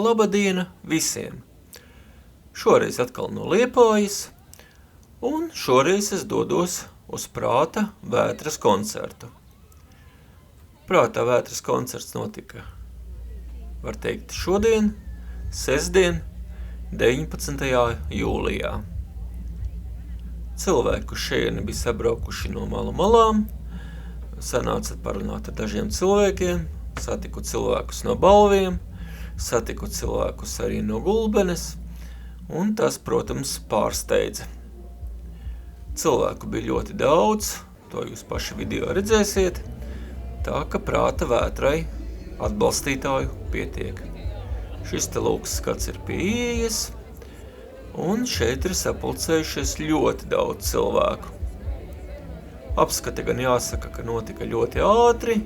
Labadiena visiem! Šoreiz atkal no Liepājas, un šoreiz es dodos uz Prāta Vētras koncertu. Prātā Vētras koncerts notika, var teikt, šodien, sestdien, 19. jūlijā. Cilvēku šeit bija sabraukuši no malu malām, sanāca parunāt ar dažiem cilvēkiem, satiku cilvēkus no Balviem, satiku cilvēkus arī no Gulbenes, un tas, protams, pārsteidza. Cilvēku bija ļoti daudz, to jūs paši video redzēsiet, tā ka Prāta Vētrai atbalstītāju pietiek. Šis te lūks skats ir pie ieejas, un šeit ir sapulcējušies ļoti daudz cilvēku. Apskate gan jāsaka, ka notika ļoti ātri,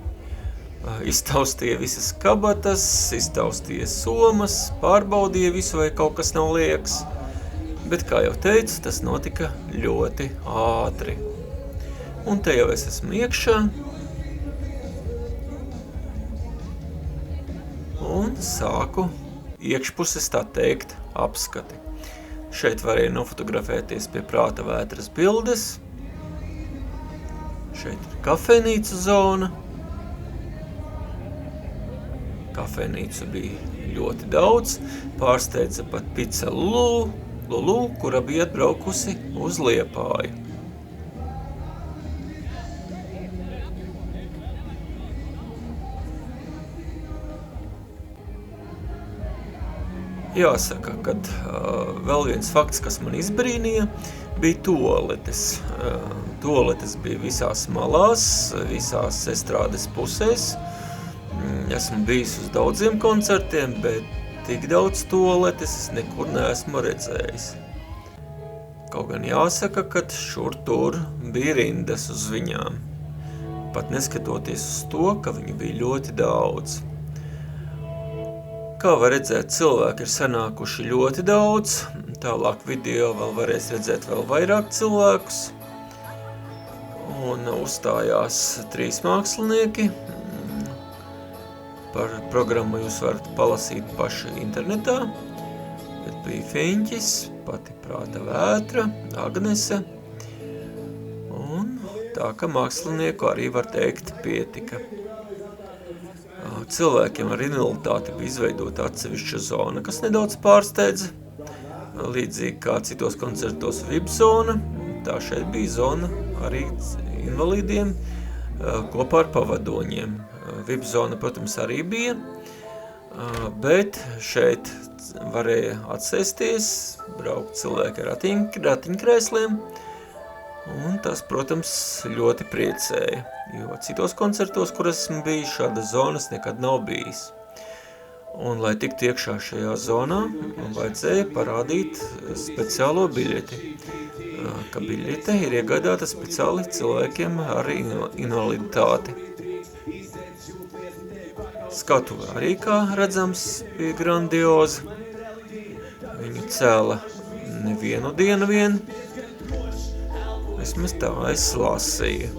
iztaustīja visas kabatas, iztaustīja somas, pārbaudīja visu, vai kaut kas nav liekas, bet, kā jau teicu, tas notika ļoti ātri. Un te jau es esmu iekšā, un sāku iekšpuses, tā teikt, apskati. Šeit varēja nofotografēties pie Prāta Vētras bildes. Šeit ir kafejnīcu zona. Kafejnīcu bija ļoti daudz. Pārsteidza pat Pica Lulu, kura bija atbraukusi uz Liepāju. Jāsaka, kad vēl viens fakts, kas man izbrīnīja, bija toaletes. Toaletes bija visās malās, visās estrādes pusēs. Esmu bijis uz daudziem koncertiem, bet tik daudz toaletes es nekur neesmu redzējis. Kaut gan jāsaka, ka šur tur bija rindas uz viņām. Pat neskatoties uz to, ka viņu bija ļoti daudz. Kā var redzēt, cilvēki ir sanākuši ļoti daudz, tālāk video vēl varēs redzēt vēl vairāk cilvēkus. Un uzstājās 3 mākslinieki. Par programmu jūs varat palasīt paši internetā. Bet bija Fiņķis, pati Prāta Vētra, Agnese. Un tā, ka mākslinieku arī var teikt pietika. Cilvēkiem ar invaliditāti bija izveidota atsevišķa zona, kas nedaudz pārsteidza. Līdzīgi kā citos koncertos VIP zona, tā šeit bija zona arī invalīdiem kopā ar pavadoņiem. VIP zona, protams, arī bija, bet šeit varēja atsēsties, braukt cilvēki ar ratiņkrēsliem, un tas, protams, ļoti priecēja. Jo citos koncertos, kur esmu bijis, šādas zonas nekad nav bijis. Un, lai tiktu iekšā šajā zonā, man vajadzēja parādīt speciālo biļeti. Ka biļete ir iegādāta speciāli cilvēkiem ar invaliditāti. Skatuve arī, kā redzams, bija grandioza. Viņu cēla nevienu dienu vien. Vismaz tā es lasīju.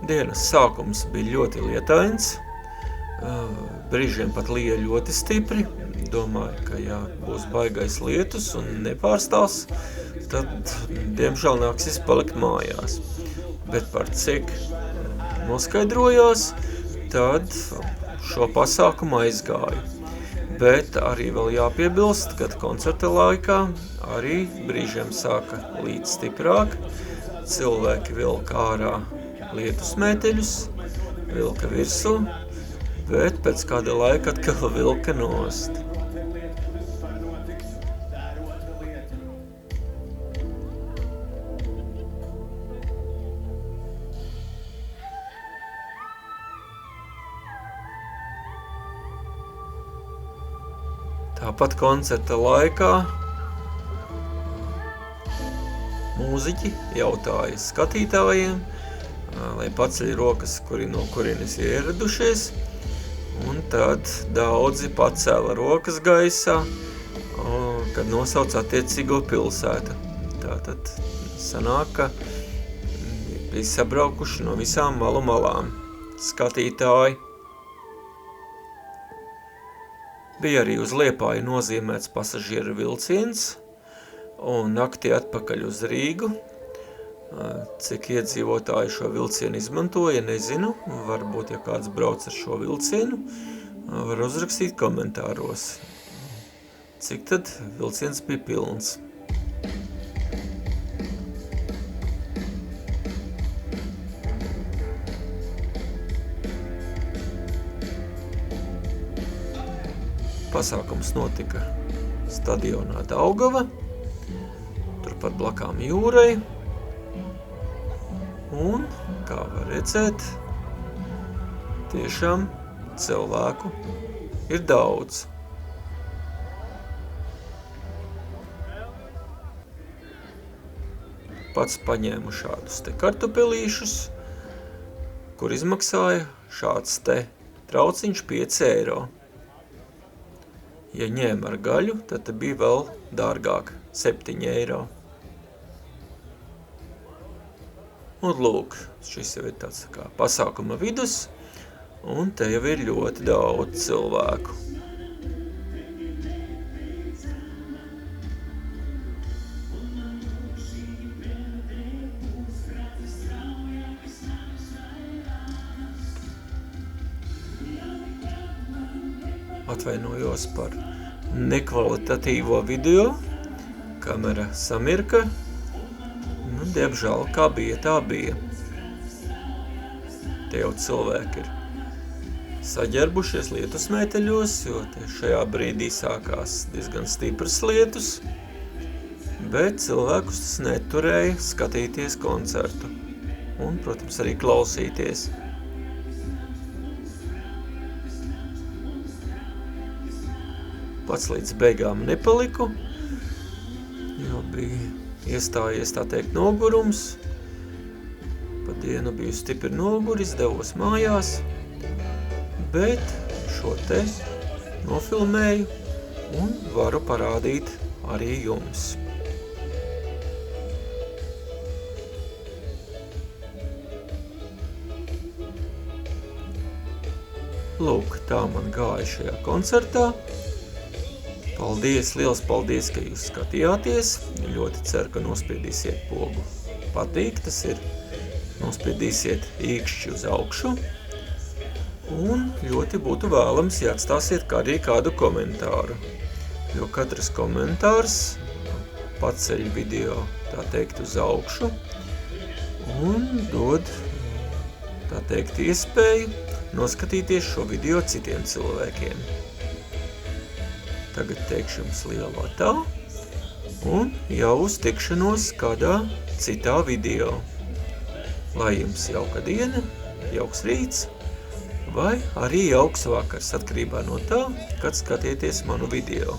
Dienas sākums bija ļoti lietains, brīžiem pat lija ļoti stipri. Domāju, ka ja būs baigais lietus un nepārstās, tad, diemžēl, nāksies palikt mājās. Bet par cik noskaidrojās, tad šo pasākumu aizgāju. Bet arī vēl jāpiebilst, kad koncerta laikā arī brīžiem sāka līt stiprāk, cilvēki vilka ārā lietus mēteļus, vilka virsū, bet pēc kāda laika atkal vilka nost. Tāpat koncerta laikā mūziķi jautāja skatītājiem, lai paceļ rokas, no kurienes ieradušies, un tad daudzi pacēla rokas gaisā, kad nosauc attiecīgo pilsētu. Tātad sanāk, ka bija sabraukuši no visām malu malām skatītāji. Bija arī uz Liepāju nozīmēts pasažieru vilciens un naktī atpakaļ uz Rīgu. Cik iedzīvotāji šo vilcienu izmantoja, nezinu. Varbūt, ja kāds brauc ar šo vilcienu, var uzrakstīt komentāros. Cik tad vilciens bija pilns? Pasākums notika stadionā Daugava, turpat blakām jūrai. Un, kā var redzēt, tiešām cilvēku ir daudz. Pats paņēmu šādus te kartupelīšus, kur izmaksāja šāds te trauciņš 5 eiro. Ja ņēma ar gaļu, tad bija vēl dārgāk, 7 eiro. Un lūk, šis jau ir tāds kā pasākuma vidus, un te jau ir ļoti daudz cilvēku. Atvainojos par nekvalitatīvo video, kamera samirka. Nu, diemžēl, kā bija, tā bija. Te jau cilvēki ir saģērbušies lietusmēteļos, jo te šajā brīdī sākās diezgan stipras lietus, bet cilvēkus tas neturēja skatīties koncertu un, protams, arī klausīties. Pats līdz beigām nepaliku, jo bija iestājies, tā teikt, nogurums. Pa dienu biju stipri noguris, devos mājās, bet šo te nofilmēju un varu parādīt arī jums. Lūk, tā man gāja šajā koncertā. Paldies, liels paldies, ka jūs skatījāties. Ļoti ceru, ka nospiedīsiet pogu. Patīk, tas ir. Nospiedīsiet īkšķi uz augšu. Un ļoti būtu vēlams, ja atstāsiet arī kādu komentāru. Jo katrs komentārs paceļ video, tā teikt, uz augšu. Un dod, tā teikt, iespēju noskatīties šo video citiem cilvēkiem. Tagad teikšu jums lielu atā un jau uz tikšanos kādā citā video. Lai jums jauka diena, jauks rīts vai arī jauks vakars atkarībā no tā, kad skatieties manu video.